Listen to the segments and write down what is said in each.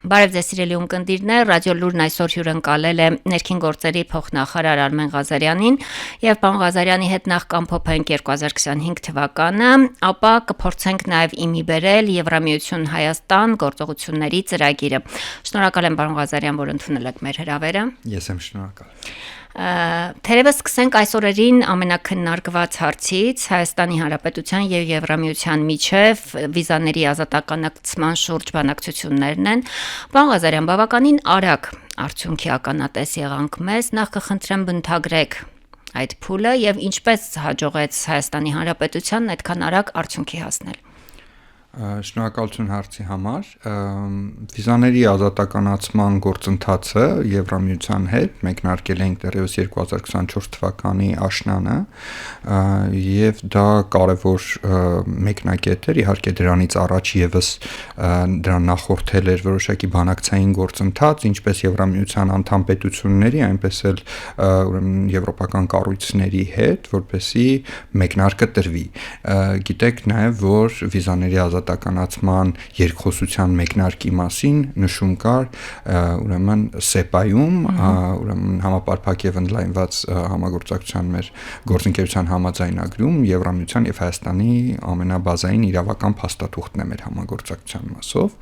Բարև ձեզ սիրելի ունկնդիրներ, Ռադիո Լուրն այսօր հյուրընկալել է ներքին գործերի փոխնախարար Արմեն Ղազարյանին եւ պարոն Ղազարյանի հետ նախ կամփոփենք 2025 թվականը, ապա կփորձենք նաեւ իմի բերել Եվրամիություն Հայաստան գործողությունների ծրագիրը։ Շնորհակալ եմ պարոն Ղազարյան, որ ընդունել եք մեր հրավերը։ Ես եմ շնորհակալ։ Թերևս սկսենք այսօրերին ամենակննարկված հարցից Հայաստանի Հանրապետության եւ Եվրամիության միջև վիզաների ազատականացման շուրջ բանակցություններն են։ Պարոն Ղազարյան, բավականին արագ արդյունքի ականատես եղանք մեզ, նախ կխնդրեմ բնութագրեք այդ փուլը եւ ինչպես հաջողեց Հայաստանի Հանրապետությանն այդքան արագ արդյունքի հասնել։ Շնորհակալություն հարցի համար։ Վիզաների ազատականացման գործընթացը Եվրամիության հետ մեկնարկել ենք դեռևս 2024 թվականի աշնանը եւ դա կարևոր մեկնակետ էր, իհարկե դրանից առաջ եւս դրան նախորդել էր որոշակի բանակցային գործընթաց, ինչպես Եվրամիության անդամ պետությունների, այնպես էլ ուրեմն եվրոպական կառույցների հետ, որպեսզի մեկնարկը տրվի։ Գիտեք նաեւ, որ վիզաների ազատականացման երկխոսության մեկնարկի մասին նշում կար ուրեմն SEPA-ում, ուրեմն համապարփակ եւ ընդլայնված համագործակցության մեր գործընկերության համաձայնագրում Եվրամիության եւ Հայաստանի ամենաբազային իրավական փաստաթուղթն է մեր համագործակցության մասով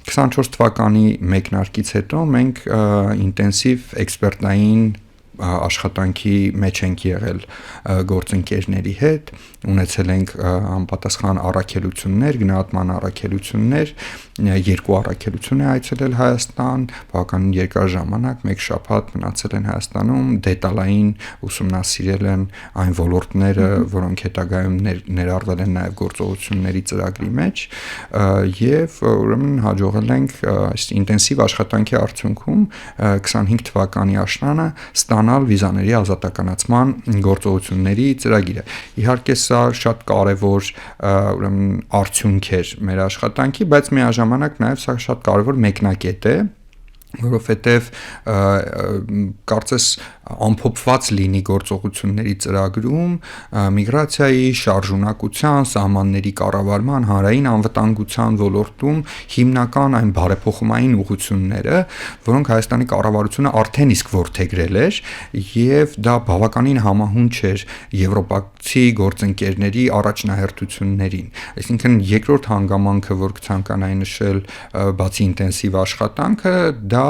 24 թվականի մեկնարկից հետո մենք ինտենսիվ էքսպերտային աշխատանքի մեջ ենք եղել գործընկերների հետ, ունեցել ենք համապատասխան առաքելություններ, գնահատման առաքելություններ, երկու առաքելություն է այցելել Հայաստան, բավականին երկար ժամանակ, մեկ շաբաթ մնացել են Հայաստանում, դետալային ուսումնասիրել են այն ոլորտները, որոնք հետագայում ներառվել են նաև գործողությունների ծրագրի մեջ, եւ ուրեմն հաջողել ենք այս ինտենսիվ աշխատանքի արդյունքում 25 թվականի աշնանը ստանալ վիզաների ազատականացման գործողությունների ծրագիրը։ Իհարկե սա շատ կարևոր ուրեմն արդյունք էր մեր աշխատանքի, բայց միաժամանակ նաև սա շատ կարևոր մեկնակետ է, որովհետև կարծես ամփոփված լինի գործողությունների ծրագրում միգրացիայի, շարժունակության, սահմանների կառավարման, հանրային անվտանգության ոլորտում հիմնական այն բարեփոխումային ուղղությունները, որոնք Հայաստանի կառավարությունը արդեն իսկ որդեգրել էր եւ դա բավականին համահունչ էր եվրոպացի գործընկերների առաջնահերթություններին։ Այսինքն երկրորդ հանգամանքը, որ կցանկանայի նշել բացի ինտենսիվ աշխատանքը, դա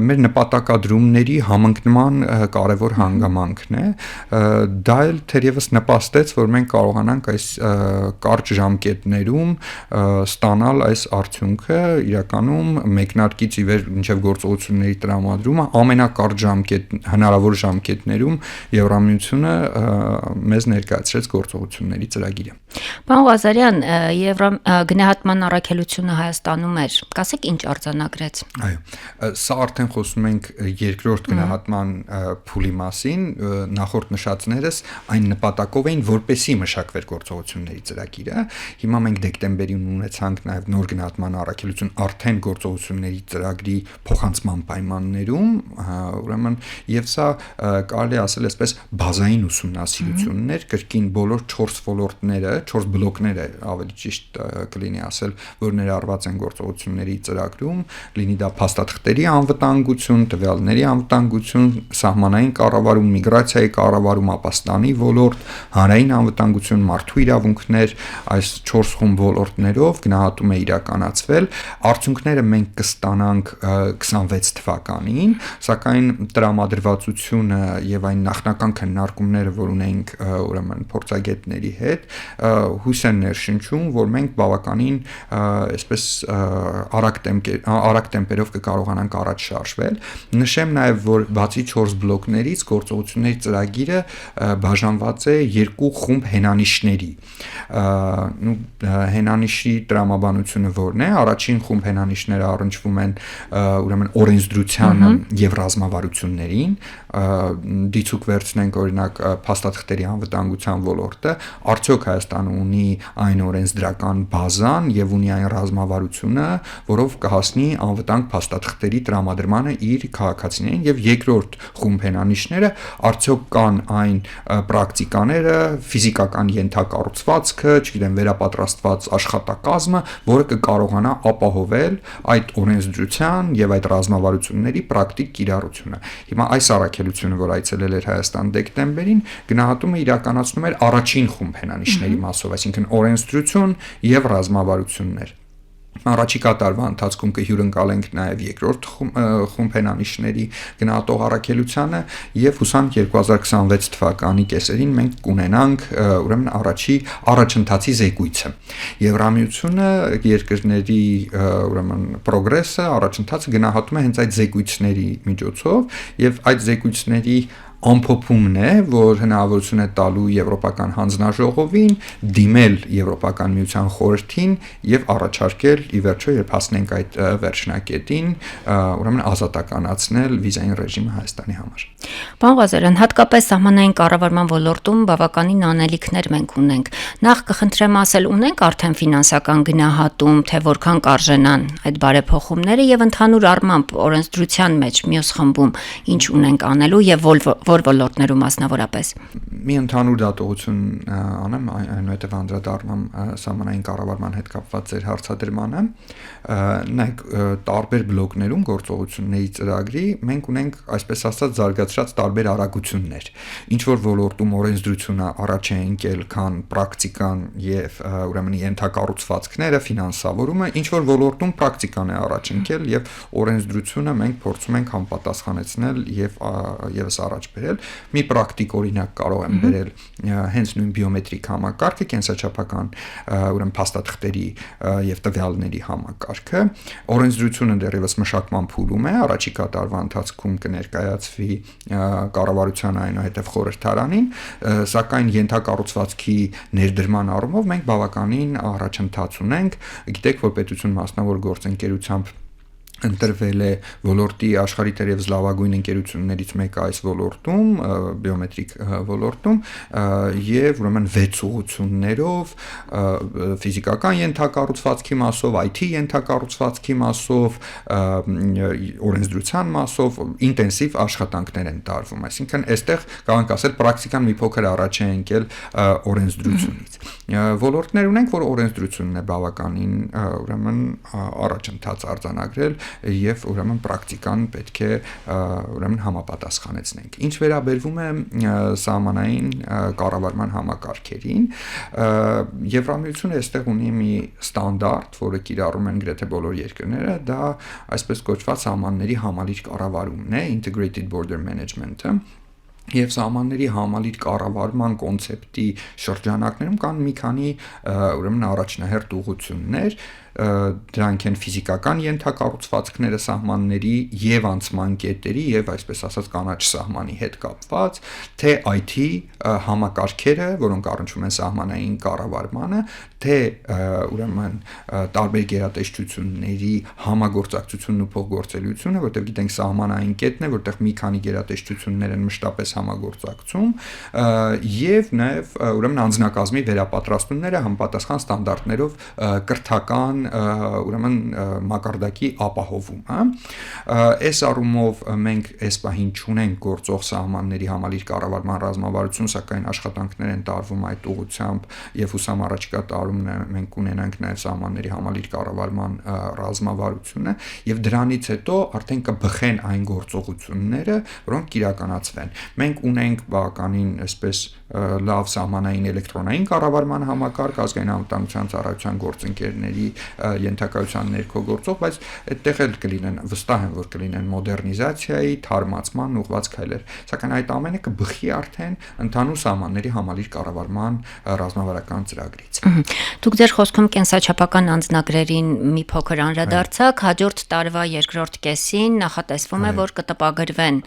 մեր նպատակադրումների համընկնման կարևոր հանգամանքն է, դա էլ թերևս նպաստեց, որ մենք կարողանանք այս կարճ ժամկետներում ստանալ այս արդյունքը, իրականում մեկնարկից ի վեր մինչև գործողությունների տրամադրումը ամենակարճ հնարավոր ժամկետներում Եվրամիությունը մեզ ներկայացրեց գործողությունների ծրագիրը։ Պարոն Ղազարյան, գնահատման առաքելությունը Հայաստանում էր, կասեք ինչ արձանագրեց։ Այո, սա արդեն խոսում ենք երկրորդ գնահատման փուլի մասին, նախորդ նշածներս այն նպատակով էին, որպեսզի մշակվեր գործողությունների ծրագիրը։ Հիմա մենք դեկտեմբերին ունեցանք նաև նոր գնահատման առաքելություն արդեն գործողությունների ծրագրի փոխանցման պայմաններում, ուրեմն եւ սա կարելի ասել այսպես բազային ուսումնասիրություններ, կրկին բոլոր 4 ոլորտները, 4 բլոկները, ավելի ճիշտ կլինի ասել, որ ներառված են գործողությունների ծրագրում, լինի դա փաստաթղթերի անվտանգություն, տվյալների անվտանգություն, սահմանային կառավարում, միգրացիայի կառավարում, ապաստանի ոլորտ, հանրային անվտանգություն, մարդու իրավունքներ, այս 4 խումբ ոլորտներով գնահատում է իրականացվել։ Արդյունքները մենք կստանանք 26 թվականին, սակայն տրամադրվածությունը եւ այն նախնական քննարկումները, որ ունենք ուրեմն փորձագետների հետ, հույս են ներշնչում, որ մենք բավականին այսպես արագ տեմպերով կկարողանանք առաջ շարժվել։ Նշեմ նաև, որ բացի 4 բլոկներից գործողությունների ծրագիրը բաժանված է 2 խումբ հենանիշների։ Հենանիշի տրամաբանությունը որն է։ Առաջին խումբ հենանիշները առնչվում են ուրեմն օրենսդրությանը եւ ռազմավարություններին, դիցուկ վերցնենք օրինակ փաստաթղթերի անվտանգության ոլորտը, արդյոք Հայաստանը ունի այն օրենսդրական բազան եւ ունի այն ռազմավարությունը, որով կհասնի անվտանգ փաստաթղթեր փաստաթղթերի տրամադրմանը իր քաղաքացիներին եւ երկրորդ խումբենանիշները արդյոք կան այն պրակտիկաները, ֆիզիկական ենթակառուցվածքը, չգիտեմ, վերապատրաստված աշխատակազմը, որը կկարողանա ապահովել այդ օրենսդրության եւ այդ ռազմավարությունների պրակտիկ կիրառությունը։ Հիմա այս առաքելությունը, որ այցելել էր Հայաստան դեկտեմբերին, գնահատումը իրականացնում էր առաջին խումբենանիշների մասով, այսինքն օրենսդրություն եւ ռազմավարություններ։ Առաջիկա տարվա ընթացքում կհյուրընկալենք նաև երկրորդ խումբենանիշների գնահատող առաքելությանը եւ հուսանք 2026 թվականի կեսերին մենք կունենանք ուրեմն առաջընթացի զեկույցը։ Եվրամիությունը երկրների ուրեմն պրոգրեսը, առաջընթացը գնահատում է հենց այդ զեկույցների միջոցով եւ այդ զեկույցների ամփոփումն է, որ հնարավորություն է տալու Եվրոպական հանձնաժողովին դիմել Եվրոպական միության խորհրդին եւ առաջարկել ի վերջո, երբ հասնենք այդ վերջնակետին, ուրեմն ազատականացնել վիզային ռեժիմը Հայաստանի համար։ Պարոն Ղազարյան, հատկապես սահմանային կառավարման ոլորտում բավականին անելիքներ մենք ունենք։ Նախ կխնդրեմ ասել, ունենք արդեն ֆինանսական գնահատում, թե որքան կարժենան այդ բարեփոխումները եւ ընդհանուր առմամբ օրենսդրության մեջ մյուս խմբում ինչ ունենք անելու եւ որ ոլորտներում մասնավորապես։ Մի ընդհանուր դատողություն անեմ, այնուհետև անդրադառնամ սահմանային կառավարման հետ կապված ձեր հարցադրմանը։ Նայեք, տարբեր բլոկներում գործողությունների ծրագրի մենք ունենք, այսպես ասած, զարգացած տարբեր արագություններ։ Ինչ որ ոլորտում օրենսդրությունը առաջ է ընկել, քան պրակտիկան եւ ուրեմն ենթակառուցվածքները, ֆինանսավորումը, ինչ որ ոլորտում պրակտիկան է առաջ ընկել եւ օրենսդրությունը մենք փորձում ենք համապատասխանեցնել եւ եւս առաջ բերել։ Մի պրակտիկ օրինակ կարող եմ բերել հենց նույն բիոմետրիկ համակարգը, կենսաչափական ուրեմն փաստաթղթերի եւ տվյալների համակարգը։ Օրենսդրությունը դեռևս մշակման փուլում է, առաջիկա տարվա ընթացքում կներկայացվի կառավարության այնուհետև խորհրդարանին, սակայն ենթակառուցվածքի ներդրման առումով մենք բավականին առաջընթաց ունենք։ Գիտեք, որ պետություն մասնավոր գործընկերությամբ ընտրվել է ոլորտի աշխարհի թերևս լավագույն ընկերություններից մեկը այս ոլորտում, բիոմետրիկ ոլորտում, եւ ուրեմն 6 ուղղություններով ֆիզիկական ենթակառուցվածքի մասով, IT ենթակառուցվածքի մասով, օրենսդրության մասով ինտենսիվ աշխատանքներ են տարվում, այսինքն այստեղ կարող ենք ասել պրակտիկան մի փոքր առաջ է ընկել օրենսդրությունից։ Ոլորտներ ունենք, որ օրենսդրությունն է բավականին ուրեմն առաջընթաց արձանագրել եւ ուրեմն պրակտիկան պետք է ուրեմն համապատասխանեցնենք։ Ինչ վերաբերվում է սահմանային կառավարման համակարգերին, Եվրամիությունը այստեղ ունի մի ստանդարտ, որը կիրառում են գրեթե բոլոր երկրները, դա այսպես կոչված սահմանների համալիր կառավարումն է, Integrated Border Management-ը։ Եվ սահմանների համալիր կառավարման կոնցեպտի շրջանակներում կան մի քանի ուրեմն առաջնահերթ ուղղություններ, դրանք են ֆիզիկական ենթակառուցվածքները սահմանների եւ անցման կետերի եւ այսպես ասած կանաչ սահմանի հետ կապված, թե IT համակարգերը, որոնք առնչվում են սահմանային կառավարմանը, թե ուրեմն տարբեր գերատեսչությունների համագործակցությունն ու փոխգործելիությունը, որտեղ գիտենք սահմանային կետն է, որտեղ մի քանի գերատեսչություններ են մշտապես համագործակցում, եւ նաեւ ուրեմն անձնակազմի վերապատրաստումները համապատասխան ստանդարտներով կրթական ուրեմն մակարդակի ապահովումը։ Այս առումով մենք այս պահին չունենք գործող սահմանների համալիր կառավարման ռազմավարություն, սակայն աշխատանքներ են տարվում այդ ուղղությամբ եւ հուսամ առաջիկա տարում մենք կունենանք նաեւ սահմանների համալիր կառավարման ռազմավարությունը եւ դրանից հետո արդեն կբխեն այն գործողությունները, որոնք կիրականացվեն։ Մենք ունենք բավականին այսպես լավ սահմանային էլեկտրոնային կառավարման համակարգ, ազգային անվտանգության ծառայության գործընկերների ենթակայության ներքո գործող, բայց այդտեղ էլ կլինեն, վստահ եմ, որ կլինեն մոդեռնիզացիայի, թարմացման ուղղված քայլեր, սակայն այդ ամենը կբխի արդեն ընդհանուր սահմանների համալիր կառավարման ռազմավարական ծրագրից։ Դուք ձեր խոսքում կենսաչափական անձնագրերին մի փոքր անդրադարձաք, հաջորդ տարվա երկրորդ կեսին նախատեսվում է, որ կտպագրվեն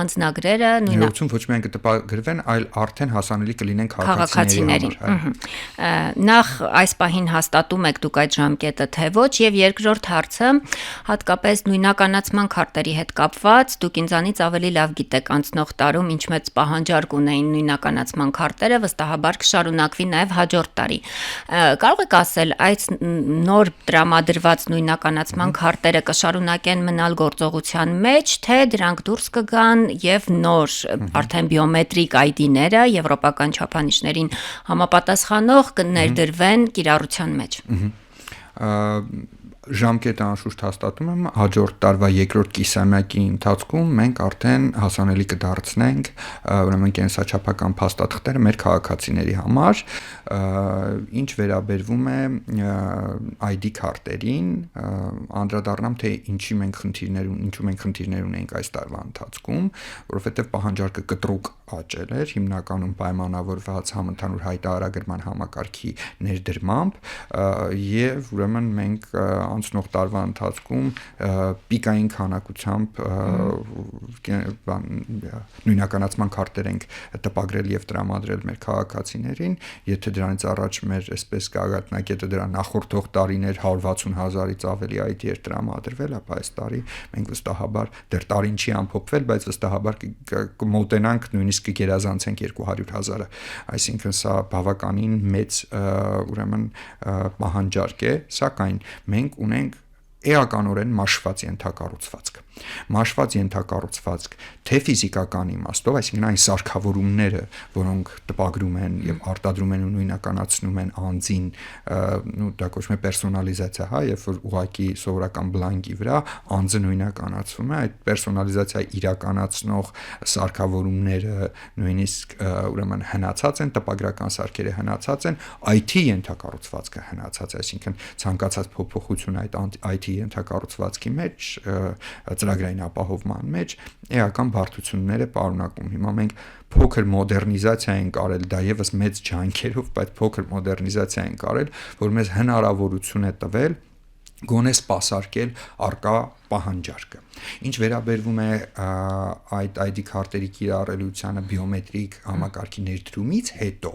անձնագրերը, նույնիսկ ոչ միայն կտպագրվեն, այլ արդեն հասանելի կլինեն քաղաքացիներին։ Նախ այս պահին հաստատում եք դուք այդ ժամկետը կետը, թե ոչ, եւ երկրորդ հարցը հատկապես նույնականացման քարտերի հետ կապված, դուք ինձանից ավելի լավ գիտեք անցնող տարում ինչ մեծ պահանջարկ ունեին նույնականացման քարտերը, վստահաբար կշարունակվի նաեւ հաջորդ տարի։ Կարող եք ասել, այս նոր տրամադրված նույնականացման քարտերը կշարունակեն մնալ գործողության մեջ, թե դրանք դուրս կգան եւ նոր արդեն բիոմետրիկ ID-ները եվրոպական չափանիշներին համապատասխանող կներդրվեն կիրառության մեջ։ Ժամկետը անշուշտ հաստատում եմ, հաջորդ տարվա երկրորդ կիսամյակի ընթացքում մենք արդեն հասանելի կդարձնենք ուրեմն կենսաչափական փաստաթղթերը մեր քաղաքացիների համար, ինչ վերաբերվում է ID քարտերին, անդրադառնամ թե ինչու մենք խնդիրներ ունենք այս տարվա ընթացքում, որովհետև պահանջարկը կտրուկ աճել էր, հիմնականում պայմանավորված համընդհանուր հայտարարագրման համակարգի ներդրմամբ եւ ուրեմն մենք անցնող տարվա ընթացքում պիկային քանակությամբ նույնականացման քարտեր ենք տպագրել եւ տրամադրել մեր քաղաքացիներին, եթե դրանից առաջ մեր այսպես գագաթնակետը դրա նախորդող տարիներ 160,000-ից ավելի ID էր տրամադրվել, ապա այս տարի մենք վստահաբար դեռ տարին չի ամփոփվել, բայց վստահաբար կմոտենանք նույնիսկ կգերազանցենք 200,000-ը, այսինքն սա բավականին մեծ ուրեմն պահանջարկ է, սակայն մենք ունենք էականորեն մաշված ենթակառուցվածք, թե ֆիզիկական իմաստով, այսինքն այն սարքավորումները, որոնք տպագրում են եւ արտադրում են ու նույնականացնում են անձին, դա կոչվում է պերսոնալիզացիա, հա, երբ որ ուղղակի սովորական բլանկի վրա անձը նույնականացվում է, այդ պերսոնալիզացիա իրականացնող սարքավորումները նույնիսկ ուրեմն հնացած են, տպագրական սարքերը հնացած են, IT ենթակառուցվածքը հնացած է, այսինքն ցանկացած փոփոխություն այդ IT ենթակառուցվածքի մեջ, ծրագրային ապահովման մեջ էական բարդություններ է պարունակում։ Հիմա մենք փոքր մոդեռնիզացիա ենք արել, դա եւս մեծ ջանքերով, բայց փոքր մոդեռնիզացիա ենք արել, որ մեզ հնարավորություն է տվել գոնե սպասարկել արկա պահանջարկը։ Ինչ վերաբերվում է այդ ID քարտերի կիրառելիությանը բիոմետրիկ համակարգի ներդրումից հետո,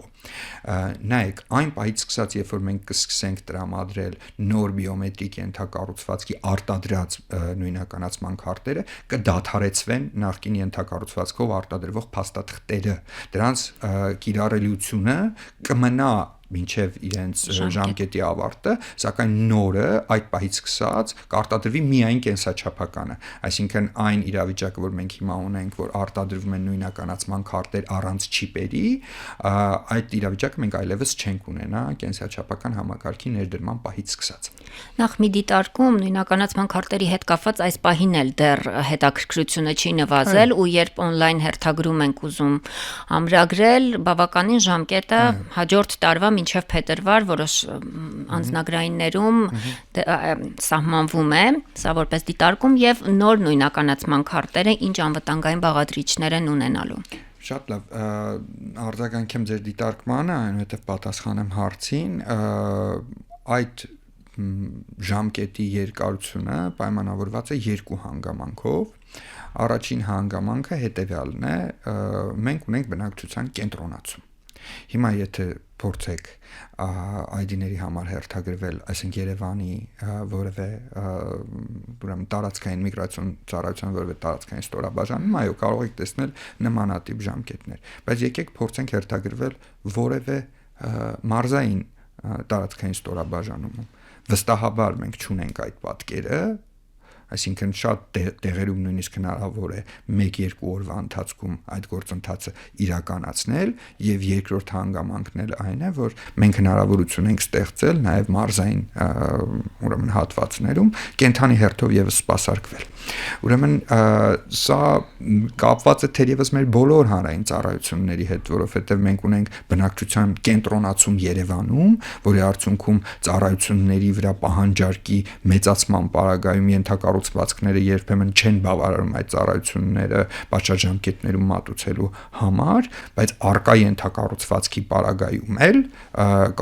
նայեք, այն պահից սկսած, երբ որ մենք կսկսենք տրամադրել նոր բիոմետրիկ ենթակառուցվածքի արտադրած նույնականացման քարտերը, կդադարեցվեն նախկին ենթակառուցվածքով արտադրվող փաստաթղթերը։ Դրանց կիրառելիությունը կմնա մինչև իրենց ժամկետի ավարտը, սակայն նորը այդ պահից սկսած կարտադրվի միայն կենսաչափականը, այսինքն այն իրավիճակը, որ մենք հիմա ունենք, որ արտադրվում են նույնականացման քարտեր առանց չիպերի, այդ իրավիճակը մենք այլևս չենք ունենա կենսաչափական համակարգի ներդրման պահից սկսած։ Նախ մի դիտարկում նույնականացման քարտերի հետ կապված այս պահին էլ դեռ հետաքրքրությունը չի նվազել ու երբ on-line հերթագրում ենք ուզում ամրագրել, բավականին ժամկետը հաջորդ տարվա մինչև փետրվար որոշ անձնագրայիններում սահմանվում է, սա որպես դիտարկում եւ նոր նույնականացման քարտերը ինչ անվտանգային բաղադրիչներ են ունենալու։ Շատ լավ, արձագանքեմ ձեր դիտարկմանը, այնուհետև պատասխանեմ հարցին, այդ ժամկետի երկարությունը պայմանավորված է երկու հանգամանքով։ Առաջին հանգամանքը հետևյալն է, մենք ունենք բնակչության կենտրոնացում։ Հիմա եթե փորձեք ID-ների համար հերթագրվել, այսինքն Երևանի որևէ ուրեմն տարածքային միգրացիոն ծառայության որևէ տարածքային ստորաբաժանում, այո, կարող եք տեսնել նմանատիպ ժամկետներ, բայց եկեք փորձենք հերթագրվել որևէ մարզային տարածքային ստորաբաժանում։ Վստահաբար մենք չունենք այդ պատկերը, այսինքն շատ տեղերում նույնիսկ հնարավոր է 1-2 օրվա ընթացքում այդ գործընթացը իրականացնել եւ երկրորդ հանգամանքն էլ այն է, որ մենք հնարավորություն ենք ստեղծել նաեւ մարզային ուրեմն հատվածներում կենթանի հերթով եւս սպասարկվել։ Ուրեմն սա կապված է թերևս մեր բոլոր հանրային ծառայությունների հետ, որովհետեւ մենք ունենք բնակչության կենտրոնացում Երևանում, որի արդյունքում ծառայությունների վրա պահանջարկի մեծացման պարագայում ենթակառուցվածքները երբեմն չեն բավարարում այդ ծառայությունները պատշաճամկետներում մատուցելու համար, բայց արկա ենթակառուցվածքի պարագայում էլ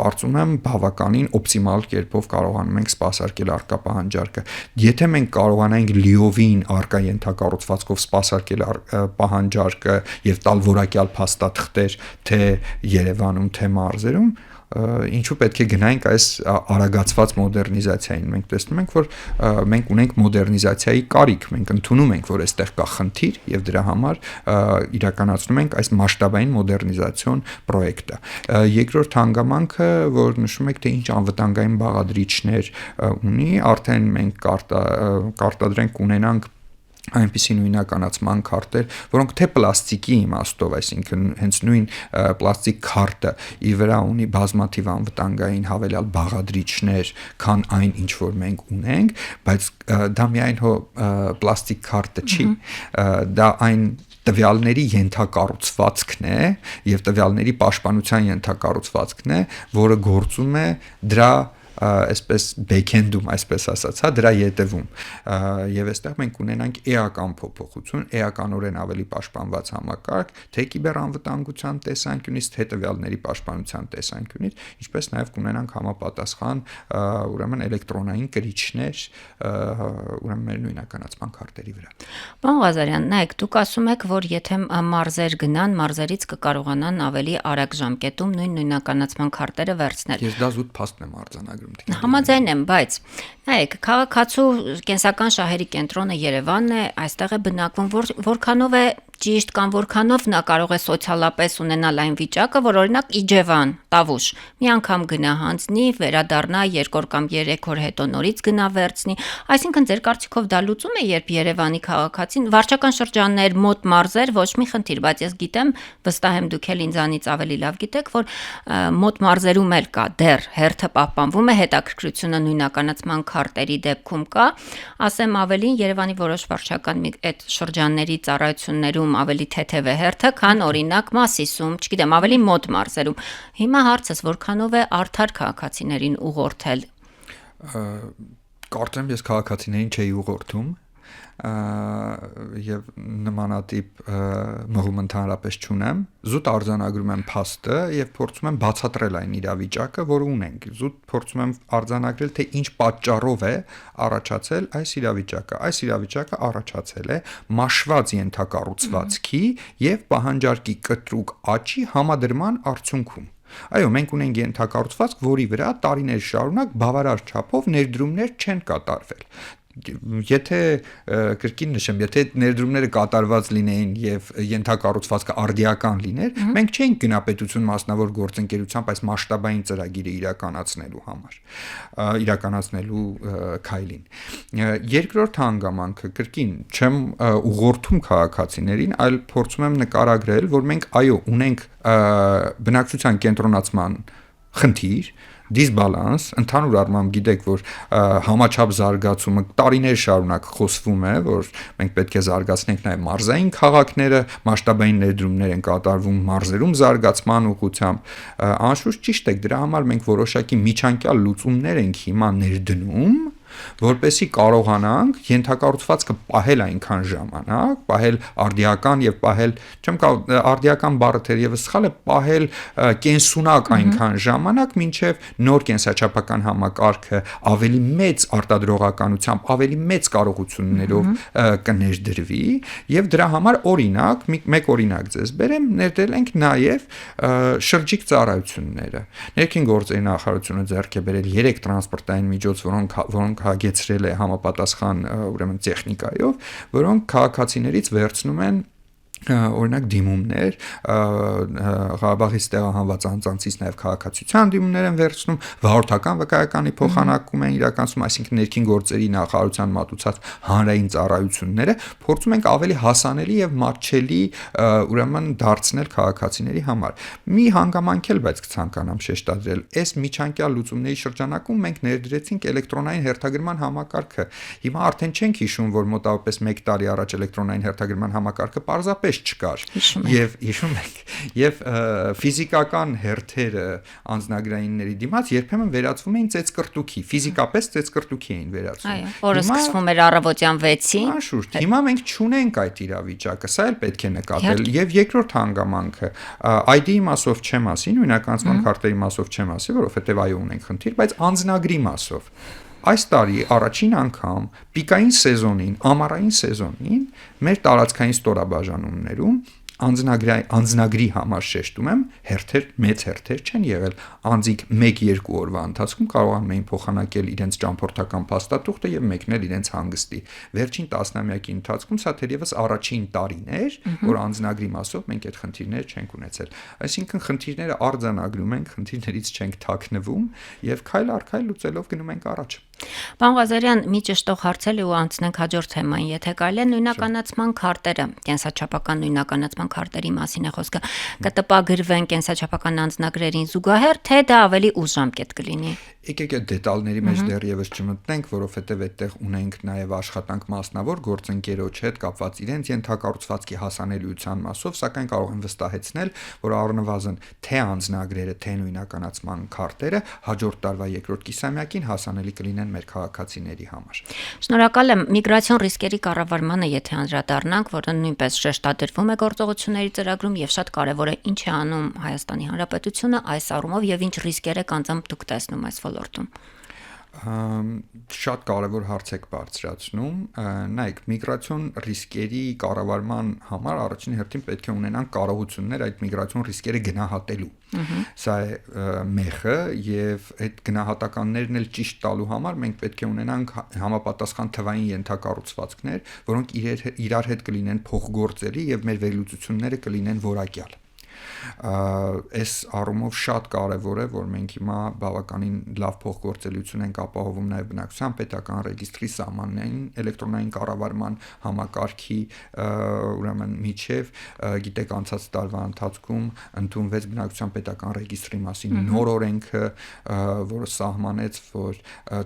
կարծում եմ բավականին օպտիմալ կերպով կարողանում ենք սպասարկել արկա պահանջարկը։ Եթե մենք կարողանանք լիովին արկա ենթակառուցվածքով սպասարկել պահանջարկը եւ տալ որակյալ փաստաթղթեր թե Երևանում, թե մարզերում, ինչու պետք է գնանք այս արագացված մոդեռնիզացիային։ Մենք տեսնում ենք, որ մենք ունենք մոդեռնիզացիայի կարիք, մենք ընդունում ենք, որ այստեղ կա խնդիր եւ դրա համար իրականացնում ենք այս մասշտաբային մոդեռնիզացիոն պրոյեկտը։ Երկրորդ հանգամանքը, որ նշում եք, թե ինչ անվտանգային բաղադրիչներ ունի, արդեն մենք կարտադրենք ունենանք այնպիսի նույնականացման քարտեր, որոնք թե պլաստիկի իմաստով, այսինքն հենց նույն պլաստիկ քարտը ի վրա ունի բազմաթիվ անվտանգային հավելյալ բաղադրիչներ, քան այն, ինչ որ մենք ունենք, բայց դա միայն պլաստիկ քարտը չի, դա այն տվյալների ենթակառուցվածքն է եւ տվյալների պաշտպանության ենթակառուցվածքն է, որը գործում է դրա այսպես back-end-ում, այսպես ասած, դրա ետևում։ Եվ այստեղ մենք ունենանք էական փոփոխություն, էականորեն ավելի պաշտպանված համակարգ, թե կիբերանվտանգության տեսանկյունից, թե տվյալների պաշտպանության տեսանկյունից, ինչպես նաև կունենանք համապատասխան, ուրեմն էլեկտրոնային կրիչներ, ուրեմն մեր նույնականացման քարտերի վրա։ Պարոն Ղազարյան, նայեք, դուք ասում եք, որ եթե մարզեր գնան, մարզերից կկարողանան ավելի արագ ժամկետում նույնականացման քարտերը վերցնել։ Ես դա զուտ փաստ եմ արձանագրում։ Համաձայն եմ, բայց նայեք, քաղաքացու կենսական շահերի կենտրոնը Երևանն է, այստեղ է բնակվում, որքանով է ճիշտ կամ որքանով նա կարող է սոցիալապես ունենալ այն վիճակը, որ օրինակ Իջևան, Տավուշ, մի անգամ գնա հանձնի, վերադառնա 2 կամ 3 օր հետո նորից գնա վերցնի, այսինքն ձեր կարծիքով դա լուծում է, երբ Երևանի քաղաքացին վարչական շրջաններ, մոտ մարզեր ոչ մի խնդիր, բայց ես գիտեմ, վստահ եմ դուք էլ ինձանից ավելի լավ գիտեք, որ մոտ մարզերում էլ կա դեռ հերթը պահպանվում է, հետաքրքրությունը նույնականացման քարտերի դեպքում կա, ասեմ ավելին Երևանի որոշ վարչական այդ շրջանների ծառայություններում ավելի թեթև է հերթը, քան օրինակ Մասիսում, չգիտեմ, ավելի մոտ մարզերում։ Հիմա հարցս որքանով է արդար քաղաքացիներին ուղղորդել։ Կարծեմ ես քաղաքացիներին չէի ուղղորդում եւ նմանատիպ մղում ընդհանրապես չունեմ, զուտ արձանագրում եմ փաստը եւ փորձում եմ բացատրել այն իրավիճակը, որը ունենք, զուտ փորձում եմ արձանագրել, թե ինչ պատճառով է առաջացել այս իրավիճակը։ Այս իրավիճակը առաջացել է մաշված ենթակառուցվածքի եւ պահանջարկի կտրուկ աճի համադրման արդյունքում։ Այո, մենք ունենք ենթակառուցվածք, որի վրա տարիներ շարունակ բավարար չափով ներդրումներ չեն կատարվել։ Եթե կրկին նշեմ, եթե ներդրումները կատարված լինեին եւ ենթակառուցվածքը արդիական լիներ, մենք չէինք գնա պետություն մասնավոր գործընկերությամբ այս մասշտաբային ծրագիրը իրականացնելու քայլին։ Երկրորդ հանգամանքը կրկին չեմ ուղղորդում քաղաքացիներին, այլ փորձում եմ նկարագրել, որ մենք այո, ունենք բնակչության կենտրոնացման խնդիր, դիսբալանս, ընդհանուր առմամբ գիտեք, որ համաչափ զարգացումը տարիներ շարունակ խոսվում է, որ մենք պետք է զարգացնենք նաև մարզային քաղաքները, մասշտաբային ներդրումներ են կատարվում մարզերում զարգացման ուղղությամբ, անշուշտ ճիշտ է, դրա համար մենք որոշակի միջանկյալ լուծումներ ենք հիմա ներդնում, որպեսզի կարողանանք ենթակառուցվածքը պահել այնքան ժամանակ, պահել արդիական եւ պահել, չեմ կարող արդիական բառը թերևս սխալ է, պահել կենսունակ այնքան ժամանակ, մինչեւ նոր կենսաչափական համակարգը ավելի մեծ արտադրողականությամբ, ավելի մեծ կարողություններով կներդրվի եւ դրա համար օրինակ, մեկ օրինակ ձեզ բերեմ, ներդրել ենք նաեւ շրջիկ ծառայությունները։ Ներքին գործերի նախարարությունը ձեռք է բերել 3 տրանսպորտային միջոց, որոնք հագեցրել է համապատասխան ուրեմն տեխնիկայով, որոնք քաղաքացիներից վերցնում են օրինակ դիմումներ, Ղարաբաղից տեղահանված անձանցից նաև քաղաքացիության դիմումներ են վերցնում, վարորդական վկայականի փոխանակում են իրականացնում, այսինքն ներքին գործերի նախարարության մատուցած հանրային ծառայությունները փորձում ենք ավելի հասանելի եւ մատչելի ուրեմն դարձնել քաղաքացիների համար։ Մի հանգամանք էլ բայց կցանկանամ շեշտադրել, այս միջանկյալ լուծումների շրջանակում մենք ներդրեցինք էլեկտրոնային հերթագրման համակարգը։ Հիմա արդեն չենք հիշում, որ մոտավորապես 1 տարի առաջ էլեկտրոնային հերթագրման համակարգը պարզապես չկար եւ հիշում եք եւ ֆիզիկական հերթերը անձնագրայինների դիմաց երբեմն վերածվում էին ծեծկրտուքի, ֆիզիկապես ծեծկրտուքի էին վերածվում։ Այո, օրը սկսվում էր առավոտյան 6-ին։ Անշուշտ, հիմա մենք չունենք այդ իրավիճակը, սա էլ պետք է նկատել։ Եվ երկրորդ հանգամանքը, ID-ի մասով չեմ ասի, նույնականացման քարտերի մասով չեմ ասի, որովհետեւ այո ունենք խնդիր, բայց անձնագրի մասով այս տարի առաջին անգամ պիկային սեզոնին, ամառային սեզոնին մեր տարածքային ստորաբաժանումներում անձնագրի համար շեշտում եմ, մեծ հերթեր չեն եղել, անձիկ 1-2 օրվա ընթացքում կարողանում էին փոխանակել իրենց ճամփորդական փաստաթուղթը եւ մեկնել իրենց հանգստի։ Վերջին տասնամյակի ընթացքում սա թերևս առաջին տարին էր, որ անձնագրի մասով մենք այդ խնդիրները չենք ունեցել։ Այսինքն խնդիրները արձանագրում ենք, խնդիրներից չենք թաքնվում եւ քայլ առ քայլ լուծելով գնում ենք առաջ։ Պարոն Ղազարյան, մի ճշտող հարցել ու անցնենք հաջորդ թեմային, եթե կարելի է նույնականացման քարտերը, կենսաչափական նույնականացման քարտերի մասին է խոսքը, կտպագրվեն կենսաչափական անձնագրերին զուգահեռ, թե դա ավելի ուշ ժամկետ կլինի։ Եկեք այդ դետալների մեջ դեռևս չմտնենք, որովհետև այդտեղ ունենք նաև աշխատանք մասնավոր գործընկերոջ հետ կապված իրենց ենթակառուցվածքի հասանելիության մասով, սակայն կարող եմ վստահեցնել, որ առնվազն թե անձնագրերը, թե նույնականացման քարտերը հաջորդ տարվա երկրորդ կիսամյակին հասանելի կլինեն մեր քաղաքացիների համար։ Շնորհակալ եմ։ Միգրացիոն ռիսկերի կառավարմանը, եթե անդրադառնանք, որը նույնպես շեշտադրվում է գործողությունների ծրագրում եւ շատ կարեւոր է ինչ է անում Հայաստանի Հանրապետությունը այս առումով եւ ինչ ռիսկեր եք անձամբ դուք տեսնում այս ոլորտում։ Շատ կարևոր հարց եք բարձրացնում, նայեք, միգրացիոն ռիսկերի կառավարման համար առաջին հերթին պետք է ունենան կարողություններ այդ միգրացիոն ռիսկերը գնահատելու։ Սա է մեխը եւ այդ գնահատականներն էլ ճիշտ տալու համար մենք պետք է ունենանք համապատասխան թվային ենթակառուցվածքներ, որոնք իրար հետ կլինեն փոխգործելի եւ մեր վերլուծությունները կլինեն որակյալ։ Այս առումով շատ կարևոր է, որ մենք հիմա բավականին լավ փոխգործելիություն ենք ապահովում նաև բնակչության պետական ռեգիստրի սահմանային էլեկտրոնային կառավարման համակարգի ուրեմն միջև, գիտեք, անցած տարվա ընթացքում ընդունվեց բնակչության պետական ռեգիստրի մասին նոր օրենքը, որը սահմանեց, որ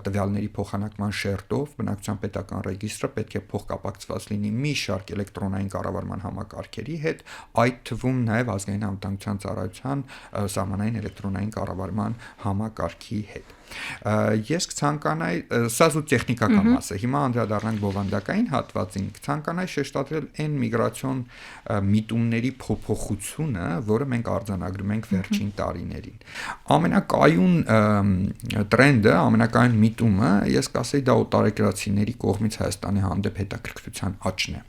տվյալների փոխանակման շերտով բնակչության պետական ռեգիստրը պետք է փոխկապակցված լինի մի շարք էլեկտրոնային կառավարման համակարգերի հետ, այդ թվում նաև ազգային անվտանգության ծառայության սահմանային էլեկտրոնային կառավարման համակարգի հետ։ Ես կցանկանայի, սա զուտ տեխնիկական մասը, հիմա անդրադառնանք բովանդակային հատվածին, կցանկանայի շեշտադրել այն միգրացիոն միտումների փոփոխությունը, որը մենք արձանագրում ենք վերջին տարիներին։ Ամենակայուն տրենդը, ամենակայուն միտումը, ես կասեի, դա օտարերկրացիների կողմից Հայաստանի հանդեպ հետաքրքրության աճն է։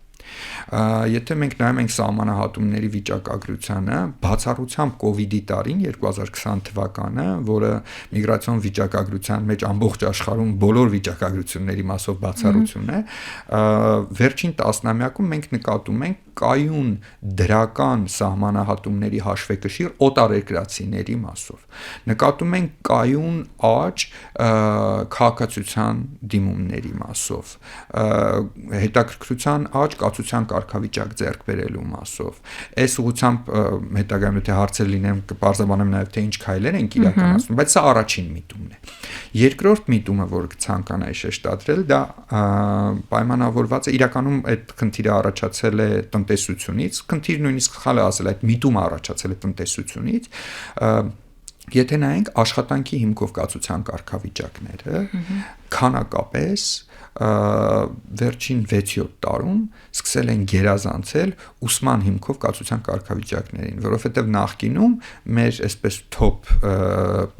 Եթե մենք նայում ենք սահմանահատումների վիճակագրությանը, բացառությամբ կոവിഡ്ի տարին 2020 թվականը, որը միգրացիոն վիճակագրության մեջ ամբողջ աշխարհում բոլոր վիճակագրությունների մասով բացառություն է, վերջին տասնամյակում մենք նկատում ենք կայուն դրական սահմանահատումների հաշվեկշիռ օտարերկրացիների մասով։ Նկատում ենք կայուն աճ քաղաքացիության դիմումների մասով, հետաքրքրության աճ կացության կարգավիճակ ձեռք բերելու մասով։ Այս ուղղությամբ հետագայում եթե հարցեր լինեն կպարզաբանեմ նաև թե ինչ քայլեր ենք իրականացնում, բայց սա առաջին միտումն է։ Երկրորդ միտումը, որ կցանկանայի շեշտադրել, դա պայմանավորված է, իրականում այդ խնդիրը առաջացել է տնտեսությունից, խնդիր նույնիսկ սխալ է ասել, այդ միտումը առաջացել է տնտեսությունից, եթե նայենք աշխատանքի հիմքով կացության կարգավիճակները, քանակապես վերջին 6-7 տարում սկսել են գերազանցել ուսման հիմքով կացության կարգավիճակներին, որովհետև նախկինում մեր այսպես թոփ